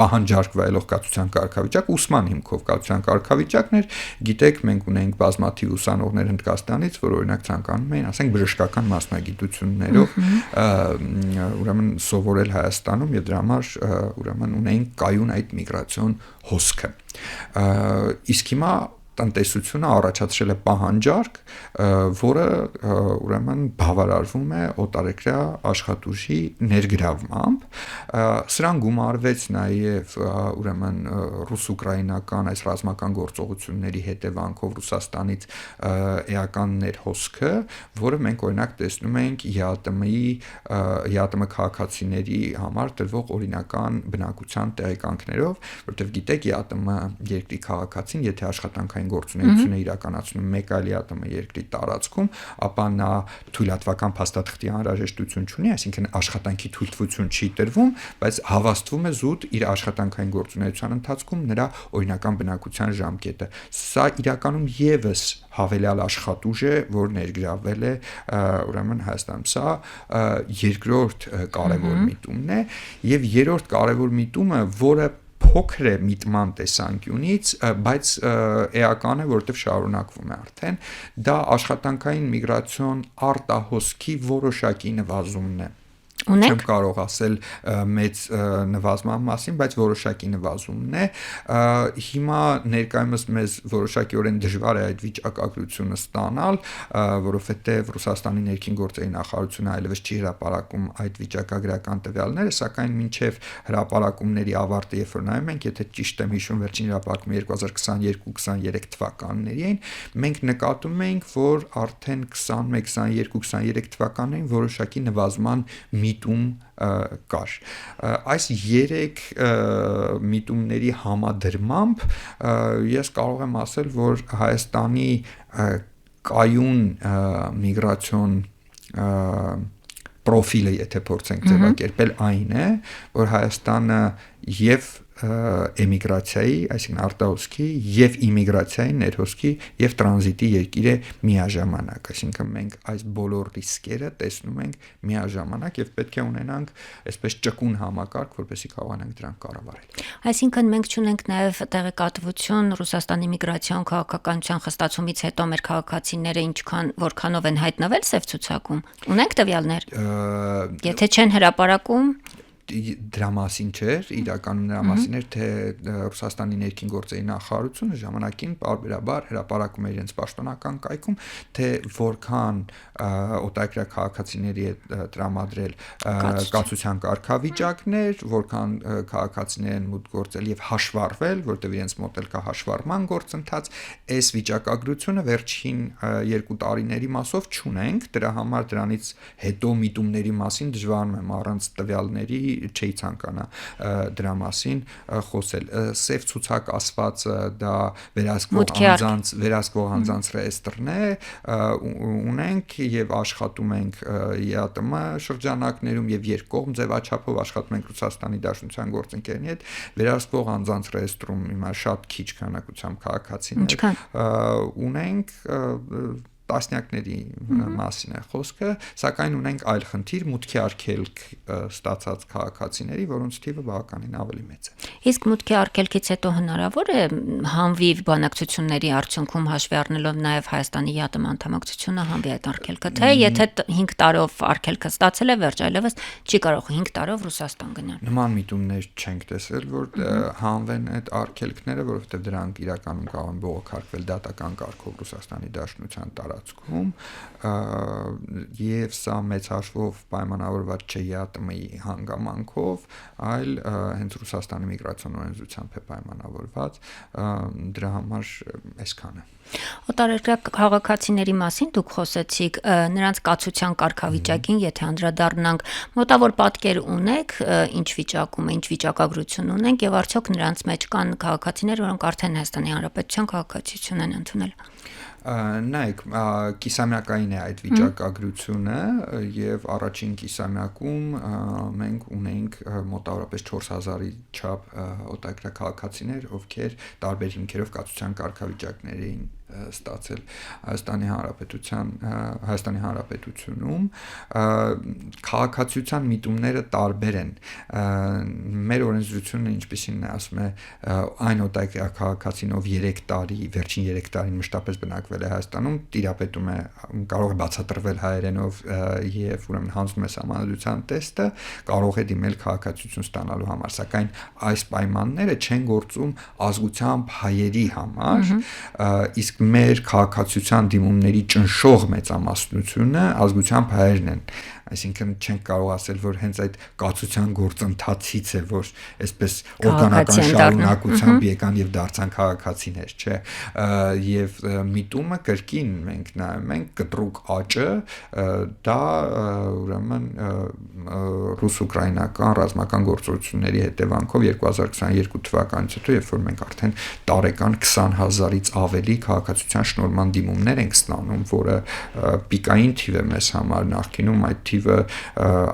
պահանջարկ վայելող կացության կարգավիճակ ուսման հիմքով կացության կարգավիճակն էր, գիտեք, մենք ունենք բազմաթիվ ուսանողներ Հնդկաստանից, որ օրինակ ցանկանում էին, ասենք, բժշկական մասնագիտություններով ուրեմն սովորել Հայաստանում եւ դրա համար ուրեմն ունեին կայուն այդ միգրացիոն հոսքը։ Իսկ հիմա տնտեսությունը առաջացրել է պահանջարկ, որը ուրեմն բավարարվում է օտարերկրյա աշխատուժի ներգրավմամբ։ Սրան գումարվեց նաև ուրեմն ռուս-ուկրաինական այս ռազմական գործողությունների հետևանքով Ռուսաստանից էական ներհոսքը, որը մենք օրինակ տեսնում ենք ԵԱՏՄ քաղաքացիների համար տրվող օրինական բնակության տեղեկանքներով, որտեղ գիտեք, ԵԱՏՄ երկրի քաղաքացին, եթե աշխատանքային գործունեություն է իրականացնում մեկ այլ ԵԱՏՄ երկրի տարածքում, ապա նա թույլատվական փաստաթղթի անհրաժեշտություն չունի, այսինքն աշխատանքի թույլտվություն չի տրվում, բայց հավաստվում է զուտ իր աշխատանքային գործունեության ընթացքում նրա օրինական բնակության ժամկետը։ Սա իրականում եւս հավելյալ աշխատուժ է, որ ներգրավվել է ուրեմն Հայաստանում։ Սա երկրորդ կարևոր միտումն է, եւ երրորդ կարևոր միտումը, որը փոքր է միտման տեսանկյունից, բայց էական է, որովհետև շարունակվում է արդեն, դա աշխատանքային միգրացիոն արտահոսքի որոշակի նվազումն է։ Չեմ կարող ասել մեծ նվազման մասին, բայց որոշակի նվազումն է։ Հիմա ներկայումս մեզ որոշակիորեն դժվար է այդ վիճակագրությունը ստանալ, որովհետև Ռուսաստանի ներքին գործերի նախարարությունը այլևս չի հրապարակում այդ վիճակագրական տվյալները, սակայն մինչև հրապարակումների ավարտը, երբ որ նայում ենք, եթե ճիշտ եմ հիշում, վերջին հրապարակումը 2022-23 թվականների էին, մենք նկատում էինք, որ արդեն 21, 22, 23 թվականներին որոշակի նվազման միտում կար։ Այս 3 միտումների համադրմամբ ես կարող եմ ասել, որ Հայաստանի կայուն միգրացիոն պրոֆիլը, եթե փորձենք ձևակերպել, այն է, որ Հայաստանը եւ էմիգրացիայի, այսինքն արտահոսքի եւ իմիգրացիայի, ներհոսքի եւ տրանզիտի երկիր է միաժամանակ, այսինքն մենք այս բոլոր ռիսկերը տեսնում ենք միաժամանակ եւ պետք է ունենանք այսպես ճկուն համակարգ, որպեսզի կարողանանք դրանք կառավարել։ Այսինքն մենք ունենք նաեւ տեղեկատվություն Ռուսաստանի միգրացիոն քաղաքականության խստացումից հետո մեր քաղաքացիները որքանով են հայտնվել սև ցուցակում։ Ունենք տվյալներ։ Եթե չեն հրապարակում, դրա մասին չէր, իրականում նրա մասին էր, թե Ռուսաստանի ներքին գործերի նախարարությունը ժամանակին պարբերաբար հրապարակում էր իրենց պաշտոնական կայքում, թե որքան օտարերկրյա քաղաքացիների է տրամադրել կացության կարգավիճակներ, որքան քաղաքացիներ են մուտք գործել եւ հաշվառվել, որտեղ իրենց մոտ էլ կա հաշվառման գործընթաց, այս վիճակագրությունը վերջին 2 տարիների մասով չունենք, դրա համար դրանից հետո միտումների մասին դժվարանում եմ առանց տվյալների չի ցանկանա դրա մասին խոսել։ Սև ցուցակ ասվածը դա վերահսկվող անձանց ռեեստրն է, ունենք եւ աշխատում ենք ԵԱՏՄ շրջանակներում եւ երկկողմ ձևաչափով աշխատում ենք Ռուսաստանի Դաշնության գործընկերների հետ, վերահսկվող անձանց ռեեստրում հիմա շատ քիչ քանակությամբ քաղաքացիներ ունենք, տասնյակների մասին է խոսքը, սակայն ունենք այլ խնդիր, մուտքի արգելք ստացած քաղաքացիների, որոնց թիվը բավականին ավելի մեծ է։ Իսկ մուտքի արգելքից հետո հնարավոր է հանվի բանակցությունների արդյունքում հաշվի առնելով նաև Հայաստանի ԵԱՏՄ անդամակցությունը հանվի այդ արգելքը, թե եթե 5 տարով արգելքը ստացել է, վերջ այլևս չի կարող 5 տարով Ռուսաստան գնալ։ Նման միտումներ չենք տեսել, որ հանվեն այդ արգելքները, որովհետև դրանք իրականում կարող են բողոքարկվել դատական կարգով Ռուսաստանի Դաշնության տարածքում, եւ սա մեծ հաշվով պայմանավորված չէ ԵԱՏՄ-ի հանգամանքով, այլ հենց Ռուսաստանի միգրացիոն օրենսդրությամբ է պայմանավորված, դրա համար այսքանը։ Օտարերկրյա քաղաքացիների մասին դուք խոսեցիք, նրանց կացության կարգավիճակին, եթե անդրադառնանք, մոտավոր պատկեր ունեք, ինչ վիճակում է, ինչ վիճակագրություն ունենք եւ արդյոք նրանց մեջ կան քաղաքացիներ, որոնք արդեն Հայաստանի Հանրապետության քաղաքացիություն են ընդունել։ Նայեք, կիսամյակային է այդ վիճակագրությունը եւ առաջին կիսամյակում մենք ունենք մոտավորապես 4000-ի չափ օտարերկրյա քաղաքացիներ, ովքեր տարբեր հիմքերով կացության կարգավիճակներ էին ստացել Հայաստանի Հանրապետությունում, քաղաքացիության միտումները տարբեր են։ Մեր օրենսդրությունը, ինչպեսին է ասում է, այն օտարերկրյա քաղաքացին, ով 3 տարի, վերջին 3 տարին մշտապես բնակվել է Հայաստանում, տիրապետում է, կարող է բացատրվել հայերենով եւ ուրեմն հանձնում է սահմանադրության տեստը, կարող է դիմել քաղաքացիություն ստանալու համար, սակայն այս պայմանները չեն գործում ազգությամբ հայերի համար, իսկ մեր քաղաքացիության դիմումների ճնշող մեծամասնությունը ազգությամբ հայերն են, այսինքն չենք կարող ասել, որ հենց այդ կացության գործընթացից է, որ այսպես օրգանական շարունակությամբ եկան եւ դարձան քաղաքացիներ, չէ, եւ միտումը կրկին մենք նայում ենք կտրուկ աճը, դա ուրեմն ռուս-ուկրաինական ռազմական գործողությունների հետևանքով 2022 թվականից հետո, երբ որ մենք արդեն տարեկան 20000-ից ավելի քաղաքացիության շնորհման դիմումներ ենք ստանում, որը պիկային թիվ է մեզ համար, նախկինում այդ թիվը թիվը,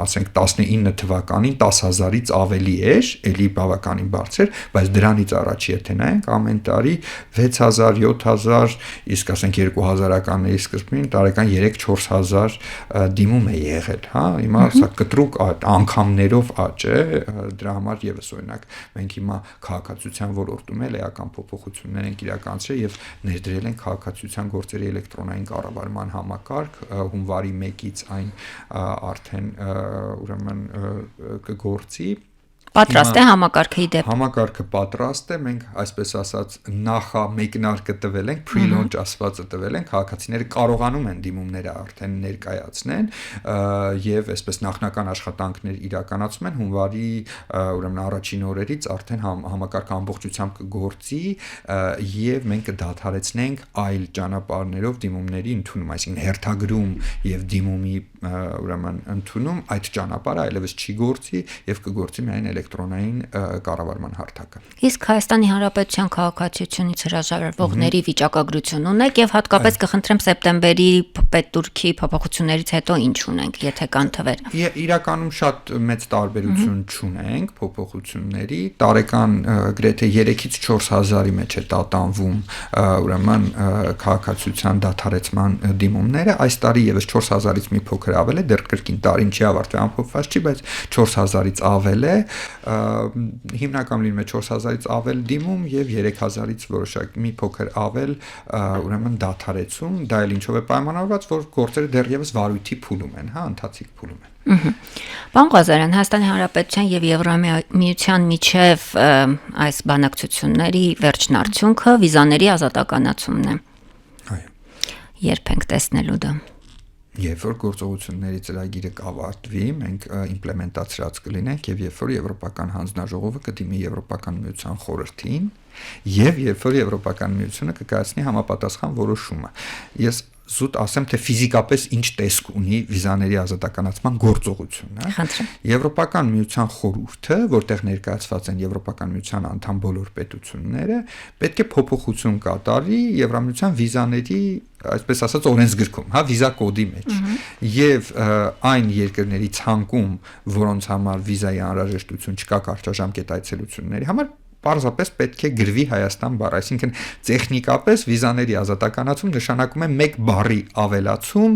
ասենք 19 թվականին 10,000-ից ավելի էր, էլի բավականին բարձր, բայց դրանից առաջ եթե նայենք, ամեն տարի 6,000, 7,000, իսկ ասենք 2000-ականների սկզբին տարեկան 3-4,000 դիմում է եղել, հա, հիմա սա կտրուկ անգամներով աճ է, դրա համար եւս օրինակ մենք հիմա քաղաքացիության ոլորտում էլ էական փոփոխություններ ենք իրականացրել եւ ներդրել ենք քաղաքացիության գործերի էլեկտրոնային կառավարման համակարգ, հունվարի 1-ից այն արդեն ուրեմն կգործի։ Պատրաստ է համակարգի դեպ։ Համակարգը պատրաստ է, մենք այսպես ասած նախամեկնարկը տվել ենք, pre-launch ասվածը տվել ենք, քաղաքացիները կարողանում են դիմումները արդեն ներկայացնեն եւ այսպես նախնական աշխատանքներ իրականացում են հունվարի ուրեմն առաջին օրերից արդեն համակարգը ամբողջությամբ կգործի եւ մենք կդադարեցնենք այլ ճանապարհներով դիմումների ընդունում, այսինքն հերթագրում եւ դիմումի ուրեմն ընդունում այդ ճանապարհը այլևս չի գործի եւ կգործի միայն էլեկտրոնային կառավարման հարթակը։ Իսկ Հայաստանի Հանրապետության քաղաքացիությունից հրաժարվողների վիճակագրություն ունեք եւ հատկապես կխնդրեմ սեպտեմբերի պետտուրքի փոփոխություններից հետո ինչ ունենք, եթե կան թվեր։ Իրականում շատ մեծ տարբերություն չունենք փոփոխությունների, տարեկան գրեթե 3-ից 4,000-ի մեջ է տատանվում ուրեմն քաղաքացիության դադարեցման դիմումները, այս տարի եւս 4,000-ից մի փոքր ավել է, դեռ կրկին տարին չի ավարտվել, ամփոփված չի, բայց 4,000-ից ավել է, հիմնականում լինում է 4,000-ից ավել դիմում եւ 3,000-ից որոշակ մի փոքր ավել ուրեմն դադարեցում, դա էլ ինչով է պայմանավորված, որ գործերը դեռևս վարույթի փուլում են, հա, ընթացիկ փուլում են։ Պարոն Ղազարյան, Հայաստանի Հանրապետության եւ Եվրամիության միջև այս բանակցությունների վերջին արդյունքը վիզաների ազատականացումն է։ Այո։ Երբ ենք տեսնելու դա։ Երբ որ գործողությունների ծրագիրը կավարտվի, մենք իմպլեմենտացրած կլինենք եւ երբ որ Եվրոպական հանձնաժողովը կդիմի Եվրոպական միության խորհրդին եւ երբ որ Եվրոպական միությունը կկայացնի համապատասխան որոշումը։ Ես զուտ ասեմ, թե ֆիզիկապես ինչ տեսք ունի վիզաների ազատականացման գործողությունը։ Եվրոպական միության խորհուրդը, որտեղ ներկայացված են Եվրոպական միության անդամ բոլոր պետությունները, պետք է փոփոխություն կատարի Եվրամիության վիզաների, այսպես ասած, օրենսգրքում, հա, վիզա կոդի մեջ։ Եվ այն երկրների ցանկում, որոնց համար վիզայի անհրաժեշտություն չկա կարճաժամկետ այցելությունների համար, պարզապես պետք է գրվի Հայաստան բառ, այսինքն տեխնիկապես վիզաների ազատականացում նշանակում է 1 բառի ավելացում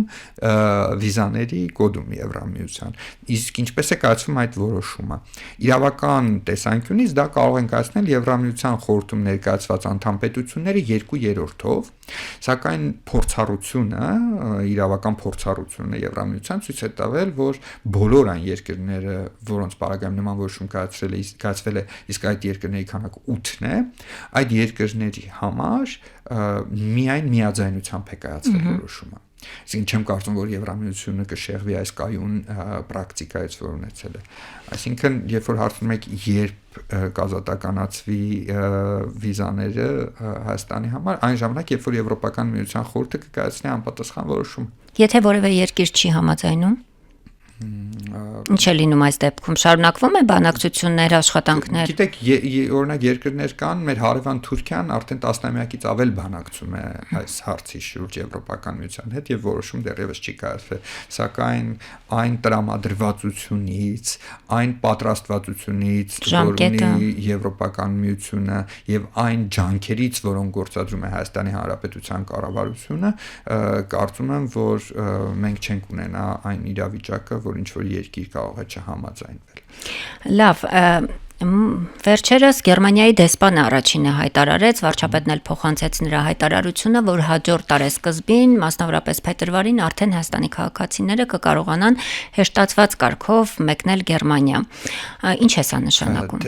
վիզաների կոդում Եվրամիության։ Իսկ ինչպես է կայացվում այդ որոշումը։ Իրավական տեսանկյունից դա կարող են կայացնել Եվրամիության խորհրդում ներկայացված անդամ պետությունները 2/3-ով, սակայն փորձառությունը, իրավական փորձառությունը Եվրամիության ցույց է տվել, որ բոլոր այն երկրները, որոնց պարագայում նման որոշում կայացվել է, իսկ այդ երկրների քանակը 8-ն է, այդ երկրների համար միայն միաձայնությամբ է կայացվել որոշումը։ Այսինքն չեմ կարծում, որ Եվրամիությունը կշեղվի այս կայուն պրակտիկայից, որ ունեցել է։ Այսինքն, երբ որ հարցնում եք, երբ կազատականացվի վիզաները Հայաստանի համար, այն ժամանակ, երբ որ Եվրոպական միության խորհուրդը կկայացնի համապատասխան որոշում։ Եթե որևէ երկիր չի համաձայնում, ինչ է լինում այս դեպքում, շարունակվում է բանակցություններ, աշխատանքներ։ Գիտեք, օրինակ երկրներ կան, մեր հարևան Թուրքիան արդեն 10-ամյակից ավել բանակցում է այս հարցի շուրջ Եվրոպական միության հետ եւ որոշում դեռևս չի կայացվել, սակայն այն տրամադրվածությունից, այն պատրաստվածությունից, որ ունի Եվրոպական միությունը եւ այն ջանքերից, որոնք գործադրում է Հայաստանի Հանրապետության կառավարությունը, կարծում եմ, որ մենք չենք ունենա այն իրավիճակը, որ ինչ որ երկիր կարող է չհամաձայնվել։ Լավ, վերջերս Գերմանիայի դեսպանը առաջինը հայտարարեց, վարչապետն էլ փոխանցեց նրա հայտարարությունը, որ հաջորդ տարեսկզբին, մասնավորապես փետրվարին արդեն Հայաստանի քաղաքացիները կկարողանան հեշտացված կարգով մեկնել Գերմանիա։ Ինչ է սա նշանակում։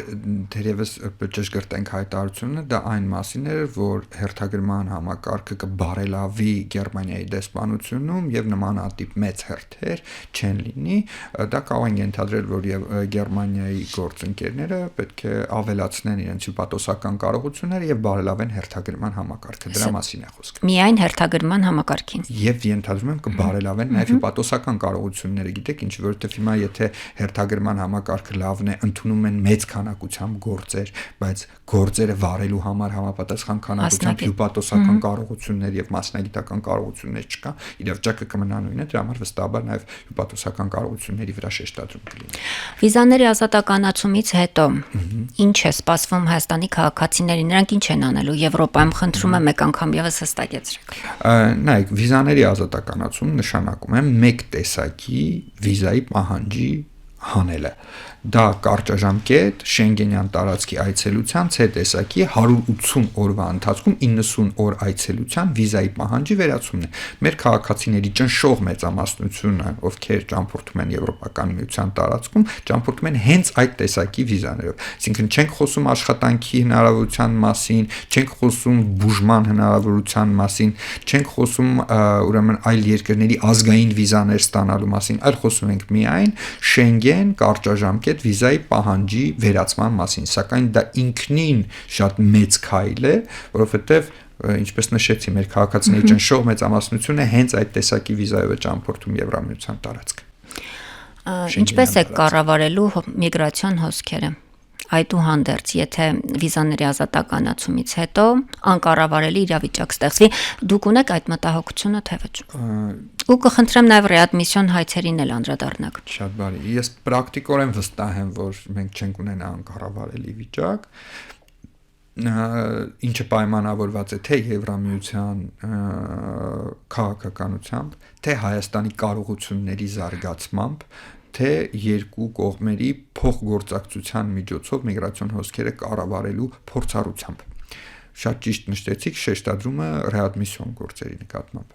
Դերևս ճշգրտ ենք հայտարարությունը, դա այն մասին էր, որ հերթագրման համակարգը կբարելավի Գերմանիայի դեսպանությունում եւ նմանատիպ մեծ հերթեր չեն լինի, դա կարող են ենթադրել, որ Գերմանիայի գործընկերները պետք է ավելացնեն իրենց հյուպատոսական կարողությունները եւ բարելավեն հերթագրման համակարգը։ Դրա մասին է խոսքը։ Միայն հերթագրման համակարգին։ Եվ ենթադրում եմ կբարելավեն նաեւ հյուպատոսական կարողությունները, գիտեք ինչ, որովհետեւ հիմա եթե հերթագրման համակարգը լավն է, ընդունում են մեծ քանակությամբ գործեր, բայց գործերը վարելու համար համապատասխան քանակությամբ հյուպատոսական կարողություններ եւ մասնագիտական կարողություններ չկա, իրավիճակը կմնա նույնը, դրա համար վստահաբար նաեւ հյուպատոսական կարողությունների վրա շեշտադրում կլինի։ Վիզաների ազատականացումից հետո ինչ է սպասվում Հայաստանի քաղաքացիներին, նրանք ինչ են անելու Եվրոպայում, խնդրում եմ մեկ անգամ եւս հստակեցրեք։ Նայեք, վիզաների ազատականացում նշանակում է մեկ տեսակի վիզայի պահանջի հանելը։ Դա կարճաժամկետ Շենգենյան տարածքի այցելության C տեսակի 180 օրվա ընթացքում 90 օր այցելության վիզայի պահանջի վերացումն է։ Մեր քաղաքացիների ճնշող մեծամասնությունը, ովքեր ճամփորդում են Եվրոպական միության տարածքում, ճամփորդում են հենց այդ տեսակի վիզաներով։ Այսինքն չենք խոսում աշխատանքի հնարավորության մասին, չենք խոսում բուժման հնարավորության մասին, չենք խոսում ուրեմն այլ երկրների ազգային վիզաներ ստանալու մասին, այլ խոսում ենք միայն Շենգեն կարճաժամկետ վիզայի պահանջի վերացման մասին, սակայն դա ինքնին շատ մեծ քայլ է, որովհետև ինչպես նշեցի, մեր քաղաքացիների ճնշող մեծամասնությունը հենց այդ տեսակի վիզայով է ճամփորդում Եվրամիության տարածքը։ Ինչպես է կառավարելու միգրացիոն հոսքերը։ Այդուհանդերձ, եթե վիզաների ազատականացումից հետո անկառավարելի իրավիճակ ստեղծվի, դուք ունեք այդ մտահոգությունը, թե ոչ։ Ու կխնդրեմ նաև ռեադմիսիոն հայցերին էլ անդրադառնաք։ Շատ բարի։ Ես պրակտիկորեն վստահ եմ, որ մենք չենք ունենա անկառավարելի վիճակ, ինչը պայմանավորված է թե Եվրամիության քաղաքականությամբ, թե Հայաստանի կարողությունների զարգացմամբ, թե երկու կողմերի փոխգործակցության միջոցով միգրացիոն հոսքերը կառավարելու փորձառությամբ։ Շատ ճիշտ նշեցիք շեշտադրումը ռեադմիսիոն գործերի նկատմամբ։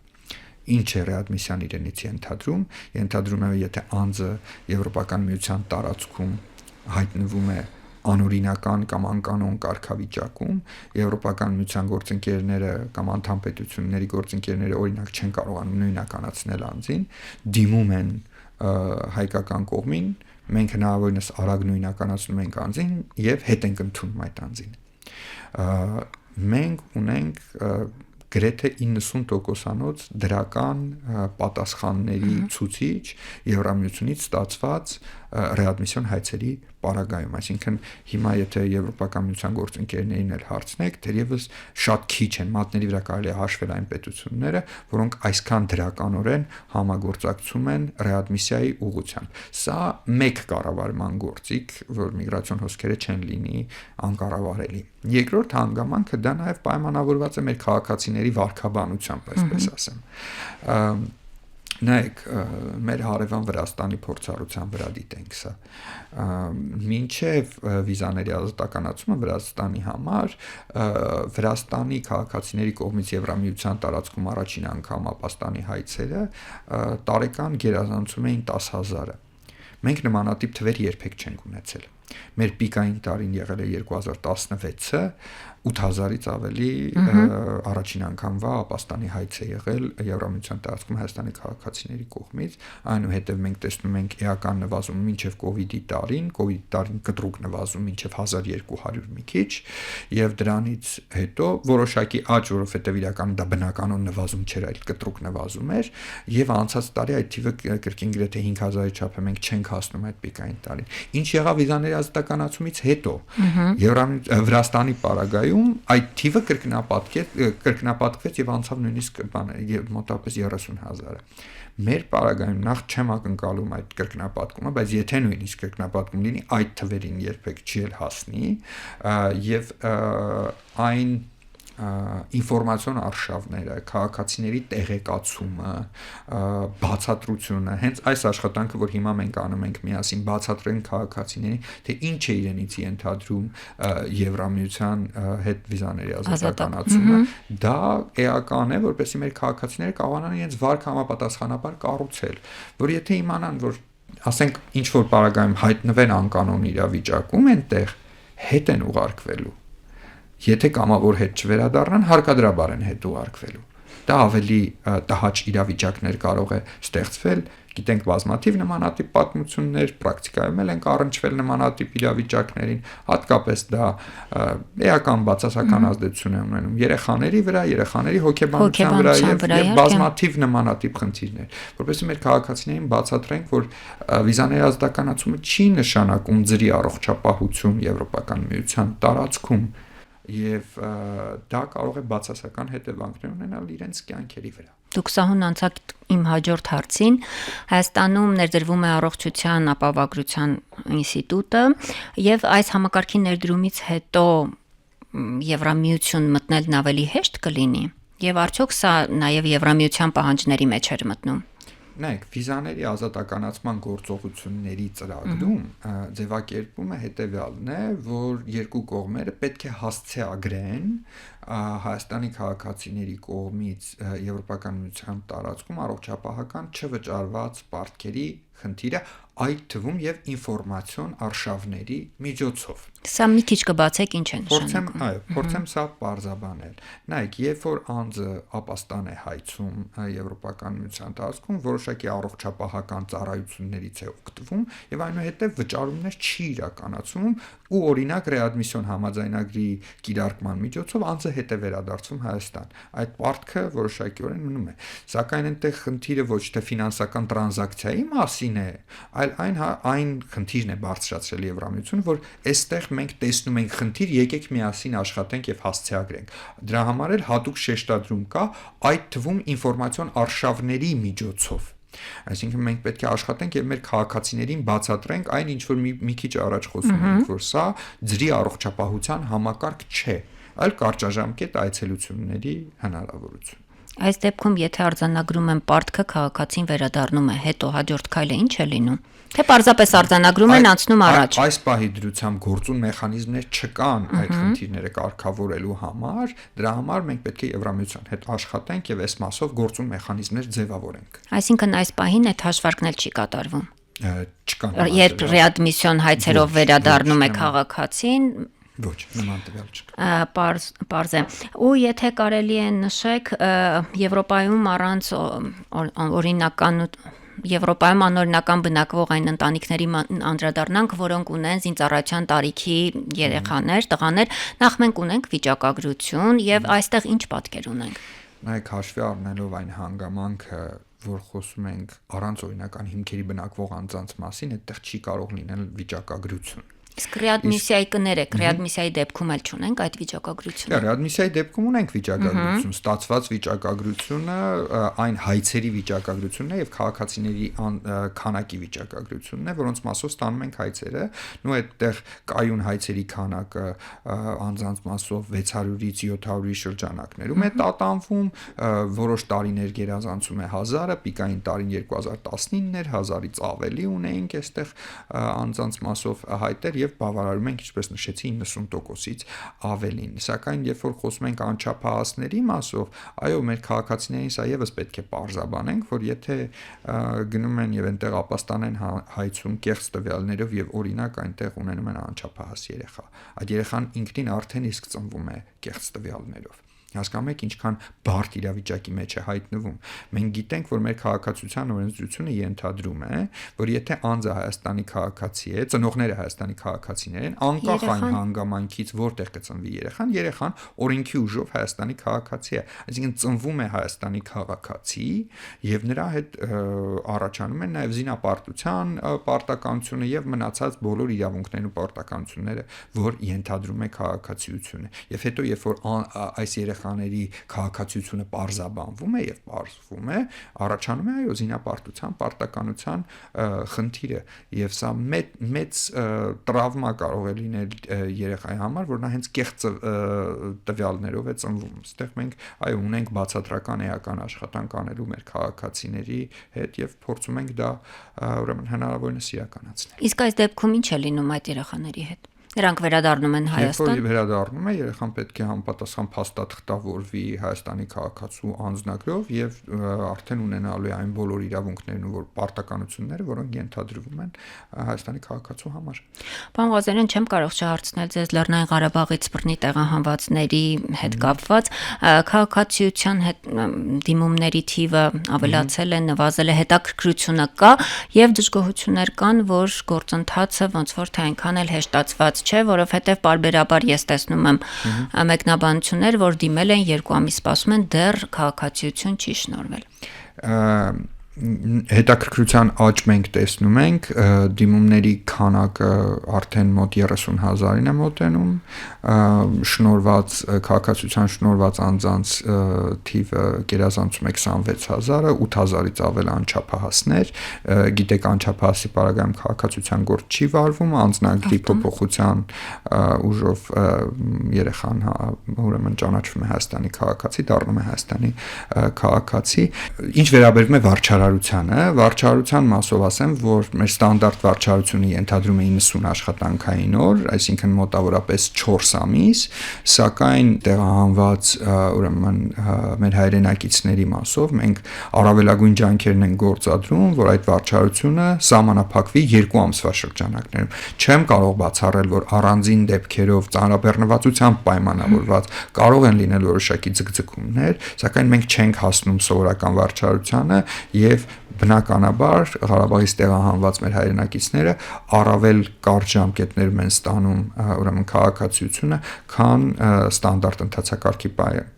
Ինչ է ռեադմիսիան իրենից ենթադրում։ Ենթադրում է, եթե անձը Եվրոպական միության տարածքում հայտնվում է անօրինական կամ անկանոն կարգավիճակում, Եվրոպական միության գործընկերները կամ անդամ պետությունների գործընկերները օրինակ չեն կարողանում նույնականացնել անձին, դիմում են հայկական կողմին, մենք հնարավորինս արագ նույնականացնում ենք անձին եւ հետ ենք ընդունում այդ անձին։ Մենք ունենք գրեթե 90%-անոց դրական պատասխանների ցուցիչ Եվրամիությունից ստացված ռեադմիսիոն հայցերի պարագայում, այսինքն հիմա եթե Եվրոպական միության գործընկերներին էլ հարցնեք, թերևս շատ քիչ են, մատների վրա կարելի է հաշվել այն պետությունները, որոնք այսքան դրականորեն համագործակցում են ռեադմիսիայի ուղղությամբ։ Սա մեկ կառավարման գործիք, որ միգրացիոն հոսքերը չեն լինի անկառավարելի։ Երկրորդ հանգամանքը դա նաև պայմանավորված է մեր քաղաքացիների վարքաբանությամբ, այսպես ասեմ։ Նայեք, մեր հարևան Վրաստանի փորձառության վրա դիտենք սա։ Մինչև վիզաների ազատականացումը Վրաստանի համար Վրաստանի քաղաքացիների կողմից Եվրամիության տարածքում առաջին անգամ ապաստանի հայցերը տարեկան գերազանցում էին 10,000-ը։ Մենք նմանատիպ թվեր երբեք չենք ունեցել։ Մեր պիկային տարին եղել է 2016-ը, 8000-ից ավելի առաջին անգամվա ապաստանի հայց է եղել Եվրամիության տարածքում Հայաստանի քաղաքացիների կողմից, այնուհետև մենք տեսնում ենք էական նվազում մինչև կոവിഡ്ի տարին կտրուկ նվազում մինչև 1200 մի քիչ, եւ դրանից հետո որոշակի աճ, որովհետեւ իրականում դա բնականon նվազում չէր, այլ կտրուկ նվազում էր, եւ անցած տարի այդ թիվը կրկին գրեթե 5000-ի չափ է, մենք չենք հասնում այդ պիկային տարին։ Ինչ եղավ վիզաների ազատականացումից հետո Վրաստանի պարագայում այդ թիվը կրկնապատկվեց եւ անցավ նույնիսկ մոտավորապես 30,000-ը։ Մեր պարագայում նախ չեմ ակնկալում այդ կրկնապատկումը, բայց եթե նույնիսկ կրկնապատկում լինի, այդ թվերին երբեք չի էլ հասնի եւ այն ինֆորմացիոն արշավները, քաղաքացիների տեղեկացումը, բացատրությունը, հենց այս աշխատանքը, որ հիմա մենք անում ենք միասին, բացատրենք քաղաքացիներին, թե ինչ է իրենից ենթադրում Եվրամիության հետ վիզաների ազատականացումը, դա էական է, որպեսզի մեր քաղաքացիները կարողանան իրենց վարք համապատասխանաբար կառուցել, որ եթե իմանան, որ ասենք ինչ որ պարագայում հայտնվեն անկանոն իրավիճակում այնտեղ, հետ են ուղարկվելու։ Եթե կամավոր հետ չվերադառնան, հարկադրաբար են հետ ուղարկվելու։ դա ավելի տհաճ իրավիճակներ կարող է ստեղծվել։ Գիտենք բազմաթիվ նմանատիպ պատմություններ, պրակտիկայում էլ ենք առնչվել նմանատիպ իրավիճակներին, հատկապես դա էական բացասական ազդեցություն է ունենում երեխաների վրա, երեխաների հոգեբանության վրա եւ բազմաթիվ նմանատիպ խնդիրներ, որովհետեւ մեր քաղաքացիներին բացատրենք, որ վիզաների ազատականացումը չի նշանակում ծրի առողջապահություն Եվրոպական միության տարածքում եւ դա կարող է բացասական հետևանքներ ունենալ իրենց կյանքերի վրա։ Դուք սահուն անցաք իմ հաջորդ հարցին։ Հայաստանում ներդրվում է առողջության ապահովագրության ինստիտուտը եւ այս համակարգի ներդրումից հետո Եվրամիություն մտնելն ավելի հեշտ կլինի եւ արդյոք սա նաեւ Եվրամիության պահանջների մեջ էր մտնում։ Նայեք, վիզաների ազատականացման գործողությունների ծրագրում ձևակերպումը հետևյալն է, որ երկու կողմերը պետք է հասցեագրեն Հայաստանի քաղաքացիների կողմից Եվրոպական միության տարածքում առողջապահական չվճարված պարտքերի խնդիրը, այդ թվում եւ ինֆորմացիոն արշավների միջոցով։ Սա մի քիչ կբացեք ինչ է նշանակում։ Փորձեմ սա բարձաբանել։ Նայեք, երբ որ անձը ապաստան է հայցում Եվրոպական միության տարածքում, որոշակի առողջապահական ծառայություններից է օգտվում եւ այնուհետեւ վճարումներ չի իրականացում ու օրինակ ռեադմիսիոն համաձայնագրի կիրարկման միջոցով անձը հետ է վերադարձվում Հայաստան։ Այդ պարտքը որոշակիորեն մնում է։ Սակայն այնտեղ խնդիրը ոչ թե ֆինանսական տրանզակցիայի մասին է, այլ այն խնդիրն է բարձրացրել Եվրամիությունը, որ այստեղ մենք տեսնում ենք խնդիր, եկեք միասին աշխատենք եւ հասցեագրենք։ Դրա համար էլ հատուկ շեշտադրում կա, այդ թվում ինֆորմացիոն արշավների միջոցով։ Այսինքն մենք պետք է աշխատենք եւ մեր քաղաքացիներին բացատրենք այն, ինչ որ մի քիչ առաջ խոսում ենք, որ սա ծրի առողջապահության համակարգ չէ, այլ կարճաժամկետ այցելությունների հնարավորություն։ Այս դեպքում, եթե արձանագրում են պարտքը, քաղաքացին վերադառնում է, հետո հաջորդ քայլը ինչ է լինում։ Թե պարզապես արձանագրում են անցնում առաջ։ Այս պահի դրությամբ գործուն մեխանիզմներ չկան այդ խնդիրները կարգավորելու համար, դրա համար մենք պետք է Եվրամիության հետ աշխատենք եւ այս մասով գործուն մեխանիզմներ ձևավորենք։ Այսինքն այս պահին այդ հաշվարկն էլ չի կատարվում։ Չկան։ Երբ ռեադմիսիոն հայցերով վերադառնում է քաղաքացին, ոչ, նման տվյալ չկա։ Պարզ է։ Ու եթե կարելի է նշեք, Եվրոպայում առանց օրինական Եվրոպայում անօրինական բնակվող այն ընտանիքների անդրադառնանք, որոնք ունեն զինծառայության տարիքի երեխաներ, տղաներ, նախ մենք ունենք վիճակագրություն եւ այստեղ ինչ պատկեր ունենք։ Նայեք, հաշվի առնելով այն հանգամանքը, որ խոսում ենք առանց օրինական հիմքերի բնակվող անձանց մասին, այդտեղ չի կարող լինել վիճակագրություն։ Իսկ ռեադմիսիայի կներեք, ռեադմիսիայի դեպքում էլ չունենք այդ վիճակագրությունը։ Ռեադմիսիայի դեպքում ունենք վիճակագրություն, ստացված վիճակագրությունը այն հայցերի վիճակագրությունն է եւ քաղաքացիների քանակի վիճակագրությունն է, որոնց մասով ստանում ենք հայցերը, ու այդտեղ կայուն հայցերի քանակը անձանց մասով 600-ից 700-ի շրջանակներում է տատանվում, որոշ տարիներ գերազանցում է 1000-ը, պիկային տարին 2019 էր, 1000-ից ավելի ունեինք այստեղ անձանց մասով հայտեր եւ բավարարում ենք, ինչպես նշեցի, 90%-ից ավելին։ Սակայն երբ որ խոսում ենք անչափահասների մասով, այո, մեր քաղաքացիներին սա եւս պետք է պարզաբանենք, որ եթե գնում են եւ այնտեղ ապաստան են հայցում կեղծ տվյալներով եւ օրինակ այնտեղ ունենում են անչափահաս երեխա, այդ երեխան ինքնին արդեն իսկ ծնվում է կեղծ տվյալներով։ Հասկանում եք ինչքան բարդ իրավիճակի մեջ է հայտնվում։ Մենք գիտենք, որ մեր քաղաքացիության օրենսդրությունը ենթադրում է, որ եթե անձը Հայաստանի քաղաքացի է, ծնողները Հայաստանի քաղաքացիներ են, անկախ այն հանգամանքից որտեղ կծնվի երեխան օրենքի ուժով Հայաստանի քաղաքացի է, այսինքն ծնվում է Հայաստանի քաղաքացի եւ նրա հետ առաջանում են նաեւ զինապարտության պարտականությունը եւ մնացած բոլոր իրավունքներն ու պարտականությունները, որ ենթադրում է քաղաքացիությունը։ Եվ հետո երբ որ այս երեխաների քաղաքացիությունը պարզաբանվում է եւ պարզվում է, առաջանում է այո զինապարտության պարտականության խնդիրը եւ սա մեծ տրավմա կարող է լինել երեխայի համար, որ նա հենց կեղծ տվյալներով է ծնվում։ Այստեղ մենք այո ունենք բացատրական էական աշխատանք անելու մեր քաղաքացիների հետ եւ փորձում ենք դա ուրեմն հնարավորինս իրականացնել։ Իսկ այս դեպքում ինչ է լինում այդ երեխաների հետ։ Նրանք վերադառնում են Հայաստան։ Երբ որ վերադառնում է, երեխան պետք է համապատասխան փաստաթղթավորվի Հայաստանի քաղաքացու անձնագրով եւ արդեն ունենալու է այն բոլոր իրավունքներն ու պարտականությունները, որոնք ենթադրվում են Հայաստանի քաղաքացու համար։ Պարոն Ղազարյան, չեմ կարող չհարցնել ձեզ Լեռնային Ղարաբաղից բռնի տեղահանվածների հետ կապված քաղաքացիության հետ դիմումների թիվը ավելացել է, նվազել է, հետաքրքրությունը կա եւ դժգոհություններ կան, որ գործընթացը ոնց որ թե այնքան էլ հեշտացված չէ, որովհետեւ պարբերաբար ես տեսնում եմ մեկնաբանություններ, որ դիմել են 2 ամիս սպասում են, դեռ քաղաքացիություն չի շնորհվել։ Հետաքրքրության աճ մենք տեսնում ենք, դիմումների քանակը արդեն մոտ 30,000-ին է մոտենում, շնորհված քաղաքացիության շնորհված անձանց թիվը գերազանցում է 26,000-ը, 8,000-ից ավել անչափահասներ, գիտեք անչափահասի պարագայում քաղաքացիության գործ չի վարվում, անձնագրի փոփոխության ուժով երեխան ուրեմն ճանաչվում է Հայաստանի քաղաքացի, դառնում է Հայաստանի քաղաքացի։ Ինչ վերաբերում է վարչարության մասով ասեմ, որ մեր ստանդարտ վարչարությունը ենթադրում է 90 աշխատանքային օր, այսինքն մոտավորապես 4 ամիս, սակայն տեղահանված ուրեմն մեր հայրենակիցների մասով մենք առավելագույն ջանքերն ենք գործադրում, որ այդ վարչարությունը սահմանափակվի 2 ամսվա շրջանակներում։ Չեմ կարող բացառել, որ առանձին դեպքերով ծանրաբեռնվածությամբ պայմանավորված կարող են լինել որոշակի ձգձգումներ, սակայն մենք չենք հասնում սովորական վարչարությանը եւ բնականաբար Ղարաբաղից տեղահանված մեր հայրենակիցները առավել կարճ ժամկետներում են ստանում ուրեմն քաղաքացիությունը, քան ստանդարտ ընթացակարգի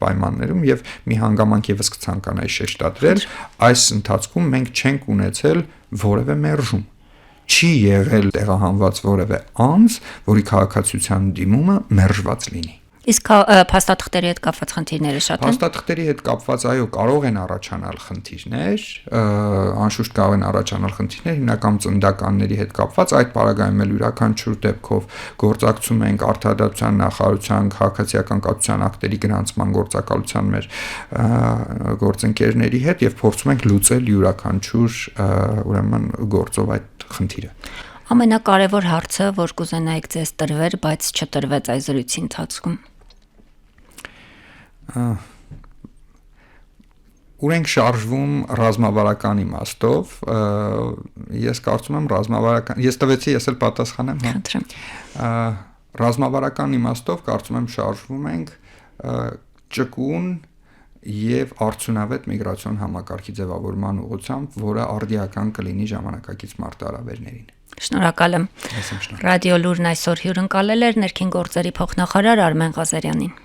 պայմաններում եւ մի հանգամանք եւս կցանկանայի շեշտադրել, այս ընթացքում մենք չենք ունեցել որևէ մերժում։ Չի եղել տեղահանված որևէ անձ, որի քաղաքացիության դիմումը մերժված լինի։ Իսկ փաստաթղթերի հետ կապված խնդիրները շատ են։ Փաստաթղթերի հետ կապված այո, կարող են առաջանալ խնդիրներ, անշուշտ կարող են առաջանալ խնդիրներ, հիմնականում ծննդականների հետ կապված, այդ պարագայում էլ յուրաքանչյուր դեպքով գործակցում ենք Արդարադատության նախարարության քաղաքացիական կացության ակտերի գրանցման գործակալության մեր գործընկերների հետ եւ փորձում ենք լուծել յուրաքանչյուր ուրեմն գործով այդ խնդիրը։ Ամենակարևոր հարցը, որ կուզենայիք ձեզ տրվեր, բայց չտրվեց այս զրույցի ընթացքում։ Ուր ենք շարժվում ռազմավարական իմաստով, ես կարծում եմ ռազմավարական, ես տվեցի, ես էլ պատասխանեմ, հա։ Ռազմավարական իմաստով կարծում եմ շարժվում ենք ճկուն եւ արդյունավետ միգրացիոն համակարգի ձևավորման ուղղությամբ, որը արդիական կլինի ժամանակակից մարտահրավերներին։ Շնորհակալ եմ։ Ռադիո Լուրն այսօր հյուրընկալել էր ներքին գործերի փոխնախարար Արմեն Ղազարյանին։